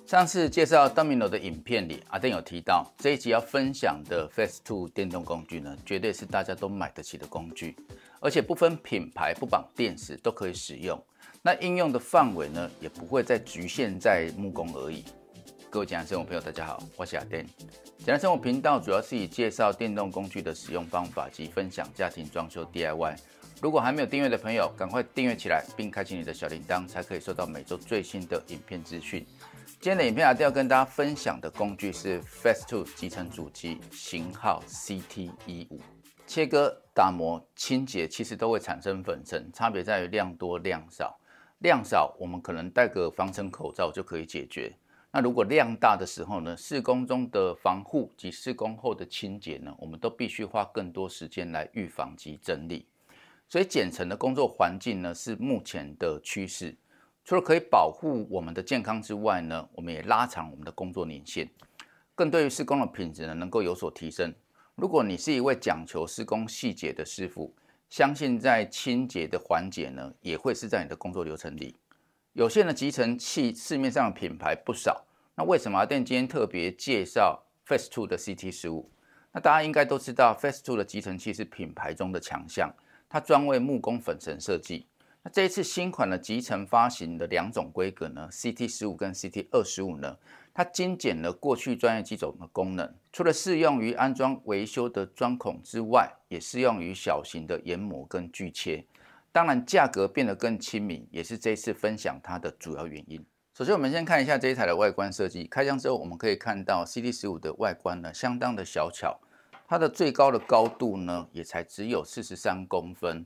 上次介绍 Domino 的影片里，阿登有提到这一集要分享的 Fast2 电动工具呢，绝对是大家都买得起的工具，而且不分品牌、不绑电池都可以使用。那应用的范围呢，也不会再局限在木工而已。各位简单生活朋友，大家好，我是阿登。简单生活频道主要是以介绍电动工具的使用方法及分享家庭装修 DIY。如果还没有订阅的朋友，赶快订阅起来，并开启你的小铃铛，才可以收到每周最新的影片资讯。今天的影片阿登要跟大家分享的工具是 Fast2 集成主机，型号 CT15。切割、打磨、清洁其实都会产生粉尘，差别在于量多量少。量少我们可能戴个防尘口罩就可以解决。那如果量大的时候呢，施工中的防护及施工后的清洁呢，我们都必须花更多时间来预防及整理。所以减程的工作环境呢，是目前的趋势。除了可以保护我们的健康之外呢，我们也拉长我们的工作年限，更对于施工的品质呢能够有所提升。如果你是一位讲求施工细节的师傅，相信在清洁的环节呢，也会是在你的工作流程里。有线的集成器市面上的品牌不少，那为什么阿登今天特别介绍 Fast2 的 CT15？ 那大家应该都知道 Fast2 的集成器是品牌中的强项，它专为木工粉尘设计。那这一次新款的集成发行的两种规格呢 ，CT15 跟 CT25 呢，它精简了过去专业机种的功能，除了适用于安装维修的钻孔之外，也适用于小型的研磨跟锯切。当然，价格变得更亲民，也是这一次分享它的主要原因。首先，我们先看一下这一台的外观设计。开箱之后，我们可以看到 CT15 的外观呢，相当的小巧，它的最高的高度呢，也才只有43公分。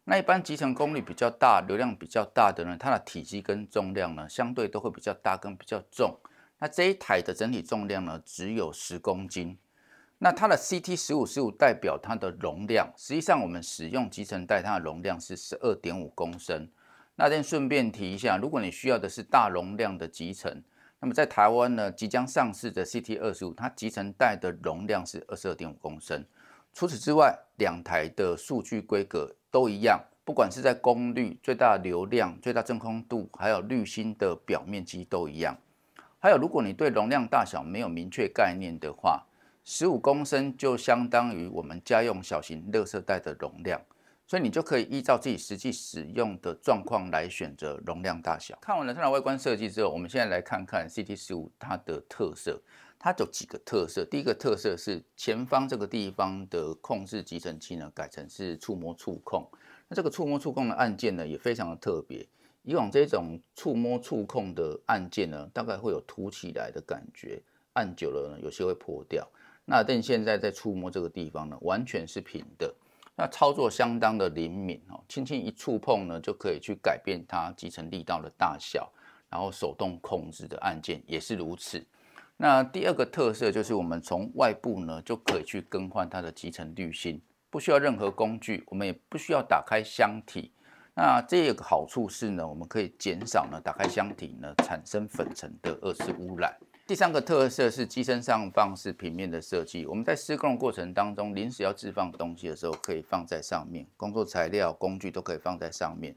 那一般集成功率比较大、流量比较大的呢，它的体积跟重量呢，相对都会比较大跟比较重。那这一台的整体重量呢，只有10公斤。那它的 CT15代表它的容量，实际上我们使用集成袋，它的容量是12.5公升。那先顺便提一下，如果你需要的是大容量的集成，那么在台湾呢，即将上市的 CT25，它集成袋的容量是22.5公升。除此之外，两台的数据规格都一样，不管是在功率、最大流量、最大真空度，还有滤芯的表面积都一样。还有，如果你对容量大小没有明确概念的话，15公升就相当于我们家用小型垃圾袋的容量，所以你就可以依照自己实际使用的状况来选择容量大小。看完了它的外观设计之后，我们现在来看看 CT15它的特色。它有几个特色，第一个特色是前方这个地方的控制集成器呢，改成是触摸触控。那这个触摸触控的按键呢，也非常的特别。以往这种触摸触控的按键呢，大概会有凸起来的感觉，按久了呢，有些会破掉。那但现在在触摸这个地方呢，完全是平的。那操作相当的灵敏哦，轻轻一触碰呢，就可以去改变它集成力道的大小，然后手动控制的按键也是如此。那第二个特色就是我们从外部呢就可以去更换它的集成滤芯，不需要任何工具，我们也不需要打开箱体。那这个好处是呢，我们可以减少呢打开箱体呢产生粉尘的二次污染。第三个特色是机身上方是平面的设计，我们在施工的过程当中，临时要置放东西的时候，可以放在上面，工作材料、工具都可以放在上面。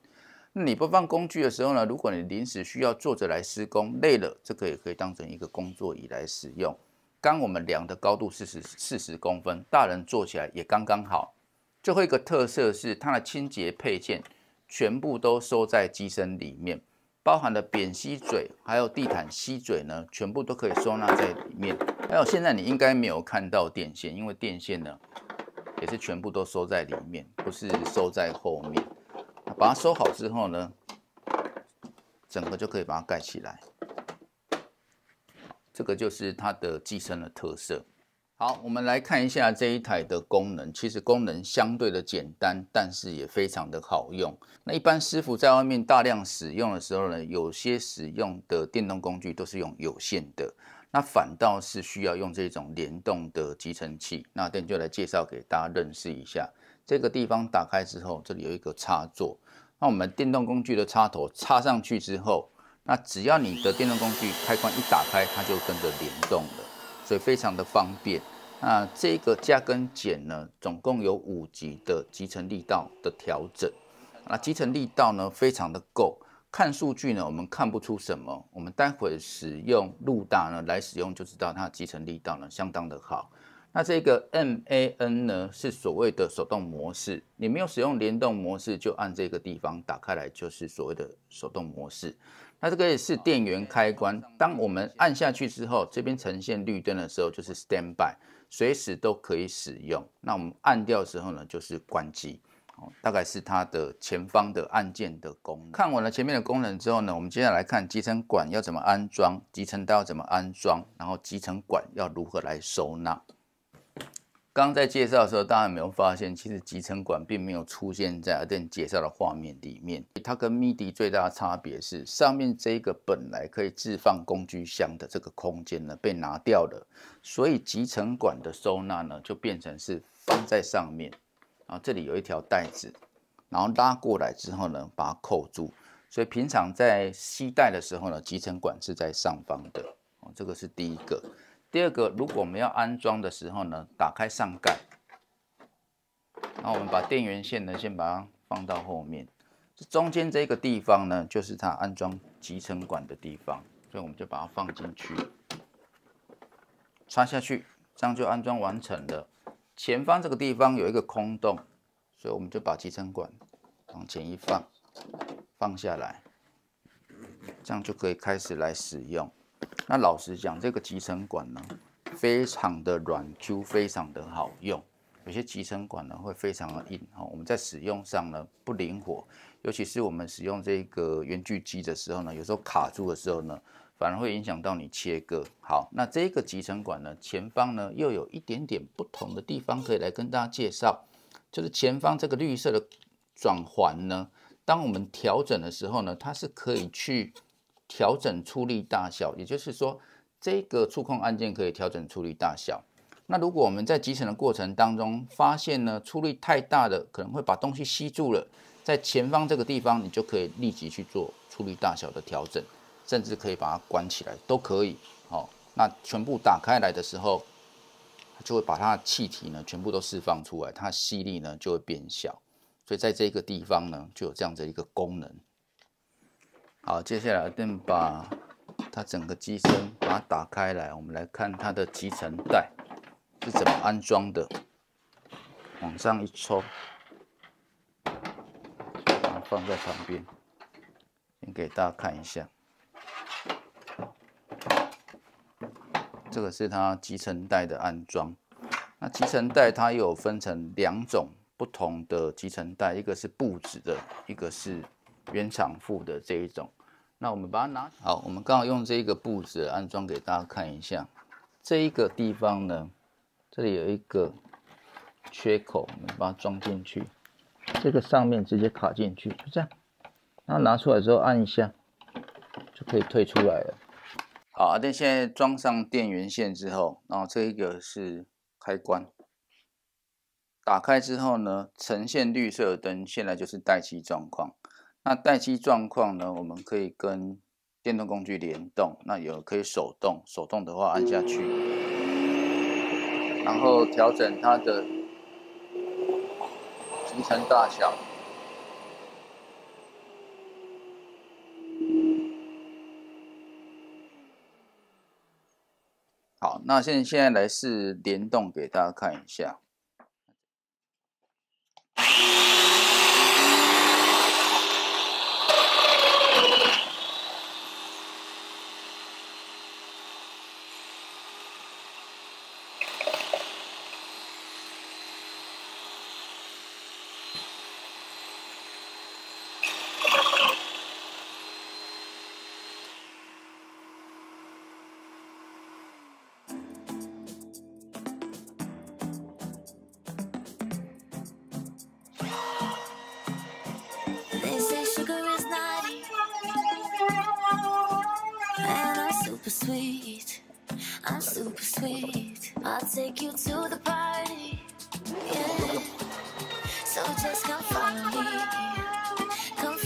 那你不放工具的时候呢，如果你临时需要坐着来施工，累了，这个也可以当成一个工作椅来使用。刚我们量的高度是40公分，大人坐起来也刚刚好。最后一个特色是它的清洁配件全部都收在机身里面，包含了扁吸嘴还有地毯吸嘴呢，全部都可以收纳在里面。还有现在你应该没有看到电线，因为电线呢也是全部都收在里面，不是收在后面。把它收好之后呢，整个就可以把它盖起来。这个就是它的机身的特色。好，我们来看一下这一台的功能。其实功能相对的简单，但是也非常的好用。那一般师傅在外面大量使用的时候呢，有些使用的电动工具都是用有线的，那反倒是需要用这种联动的集成器。那等就来介绍给大家认识一下。这个地方打开之后，这里有一个插座。那我们电动工具的插头插上去之后，那只要你的电动工具开关一打开，它就跟着联动了，所以非常的方便。那这个加跟减呢，总共有5级的集成力道的调整。那集成力道呢，非常的够。看数据呢，我们看不出什么。我们待会使用路达呢来使用，就知道它的集成力道呢相当的好。那这个 MAN 呢是所谓的手动模式，你没有使用联动模式，就按这个地方打开来就是所谓的手动模式。那这个也是电源开关，当我们按下去之后，这边呈现绿灯的时候就是 Standby， 随时都可以使用。那我们按掉的时候呢，就是关机。大概是它的前方的按键的功能。看完了前面的功能之后呢，我们接下来看集成管要怎么安装，集成带要怎么安装，然后集成管要如何来收纳。刚刚在介绍的时候，大家有没有发现，其实集成管并没有出现在Aden介绍的画面里面。它跟 MIDI 最大的差别是，上面这个本来可以置放工具箱的这个空间呢被拿掉了，所以集成管的收纳呢就变成是放在上面。然后这里有一条带子，然后拉过来之后呢，把它扣住。所以平常在携带的时候呢，集成管是在上方的。这个是第一个。第二个，如果我们要安装的时候呢，打开上盖，然后我们把电源线呢先把它放到后面。中间这个地方呢，就是它安装集成管的地方，所以我们就把它放进去，插下去，这样就安装完成了。前方这个地方有一个空洞，所以我们就把集成管往前一放，放下来，这样就可以开始来使用。那老实讲，这个集成管呢，非常的软 Q， 非常的好用。有些集成管呢会非常的硬，我们在使用上呢不灵活，尤其是我们使用这个圆锯机的时候呢，有时候卡住的时候呢，反而会影响到你切割。好，那这个集成管呢，前方呢又有一点点不同的地方可以来跟大家介绍，就是前方这个绿色的转环呢，当我们调整的时候呢，它是可以去调整出力大小，也就是说，这个触控按键可以调整出力大小。那如果我们在集成的过程当中发现呢，出力太大的可能会把东西吸住了，在前方这个地方，你就可以立即去做出力大小的调整。甚至可以把它关起来，都可以。好，那全部打开来的时候，就会把它的气体呢全部都释放出来，它吸力呢就会变小。所以在这个地方呢，就有这样的一个功能。好，接下来then把它整个机身把它打开来，我们来看它的集成带是怎么安装的。往上一抽，把它放在旁边，先给大家看一下。这个是它集成带的安装。那集成带它又有分成2种不同的集成带，一个是布质的，一个是原厂附的这一种。那我们把它拿好，我们刚好用这个布质安装给大家看一下。这一个地方呢，这里有一个缺口，我们把它装进去。这个上面直接卡进去，就这样。然后拿出来之后按一下，就可以退出来了。好，Aden现在装上电源线之后，然后这一个是开关，打开之后呢，呈现绿色的灯，现在就是待机状况。那待机状况呢，我们可以跟电动工具联动，那有可以手动，手动的话按下去，然后调整它的集成大小。好，那现在来试联动给大家看一下。Sweet, I'm super sweet. I'll take you to the party. Yeah. So just come follow me. Come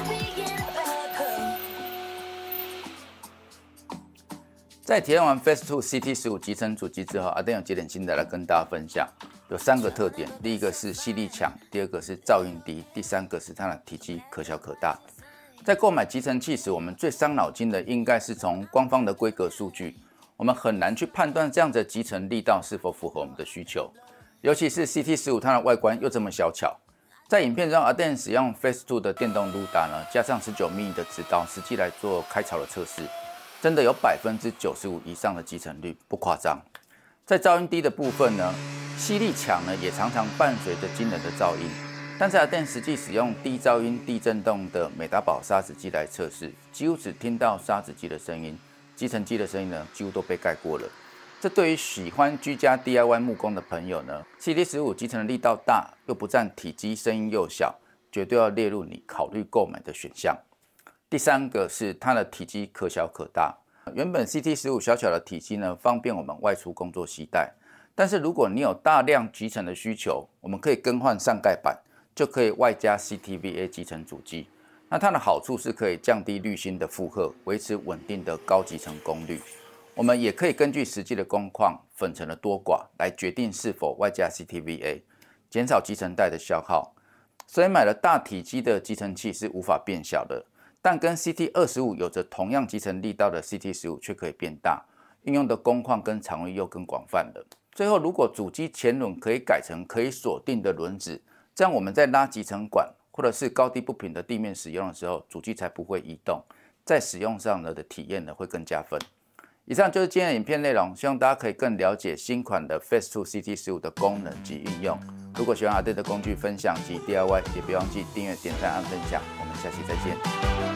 being a bad girl. 在体验完 Fast2 CT15集成主机之后，阿登有几点心得来跟大家分享。有3个特点，第一个是吸力强，第二个是噪音低，第3个是它的体积可小可大。在购买集成器时，我们最伤脑筋的应该是从官方的规格数据，我们很难去判断这样的集成力道是否符合我们的需求。尤其是 CT15， 它的外观又这么小巧。在影片中，阿登使用 Fast2 的电动卢达呢，加上19 mm 的直刀，实际来做开槽的测试。真的有95%以上的集成率，不夸张。在噪音低的部分呢，吸力强呢也常常伴随着惊人的噪音。但是阿登实际使用低噪音、低震动的美达宝砂纸机来测试，几乎只听到砂纸机的声音，集成机的声音呢几乎都被盖过了。这对于喜欢居家 DIY 木工的朋友呢 ，CT15 集成的力道大，又不占体积，声音又小，绝对要列入你考虑购买的选项。第3个是它的体积可小可大。原本 CT15 小巧的体积呢，方便我们外出工作携带。但是如果你有大量集成的需求，我们可以更换上盖板，就可以外加 CTVA 集成主机。那它的好处是可以降低滤芯的负荷，维持稳定的高集成功率。我们也可以根据实际的工况、粉尘的多寡来决定是否外加 CTVA， 减少集成带的消耗。所以买了大体积的集成器是无法变小的。但跟 CT25 有着同样集成力道的 CT15 却可以变大，应用的工况跟场域又更广泛了。最后，如果主机前轮可以改成可以锁定的轮子，这样我们在拉集成管或者是高低不平的地面使用的时候，主机才不会移动，在使用上的体验呢会更加分。以上就是今天的影片内容，希望大家可以更了解新款的 Fast2 CT15 的功能及运用。如果喜欢阿登的工具分享及 DIY， 也别忘记订阅、点赞、按分享。我们下期再见。